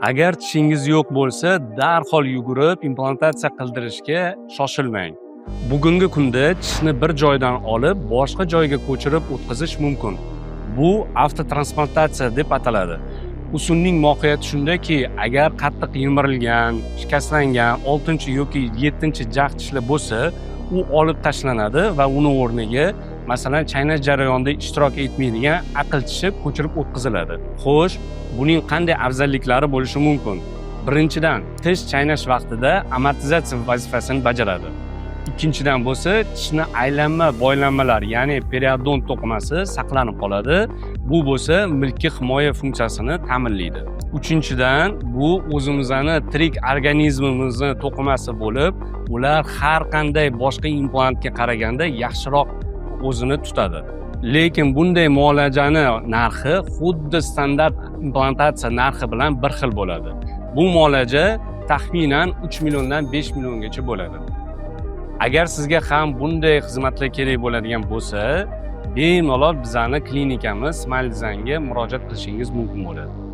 Agar tishingiz yo'q bo'lsa, darhol yugurib implantatsiya qildirishga shoshilmang. Bugungi kunda tishni bir joydan olib, boshqa joyga ko'chirib o'tkazish mumkin. Bu avtotransplantatsiya deb ataladi. Usulning mohiyati shundaki, agar qattiq yemirilgan, shikastlangan 6 yoki 7 jag' tishlar bo'lsa, u olib tashlanadi va uni o'rniga masalan chaynash jarayonida ishtirok etmaydigan aql tishi ko'chirib o'tkaziladi. Xo'sh, buning qanday afzalliklari bo'lishi mumkin? Birinchidan, tish chaynash vaqtida amortizatsiya vazifasini bajaradi. Ikkinchidan bo'lsa, tishni aylanma boylanmalar, ya'ni periodont to'qimasi saqlanib qoladi. Bu bo'lsa, milkka himoya funksiyasini ta'minlaydi. Uchinchidan, bu o'zimizning tirik organizmimizni to'qimasi bo'lib, ular har qanday boshqa implantga qaraganda yaxshiroq o'zini tutadi. Lekin bunday muolajani narxi xuddi standart implantatsiya narxi bilan bir xil bo'ladi. Bu muolaja taxminan 3 milliondan 5 milliongacha bo'ladi. Agar sizga ham bunday xizmatlar kerak bo'ladigan bo'lsa, bemalol bizning klinikamiz Smile Designga murojaat qilishingiz mumkin bo'ladi.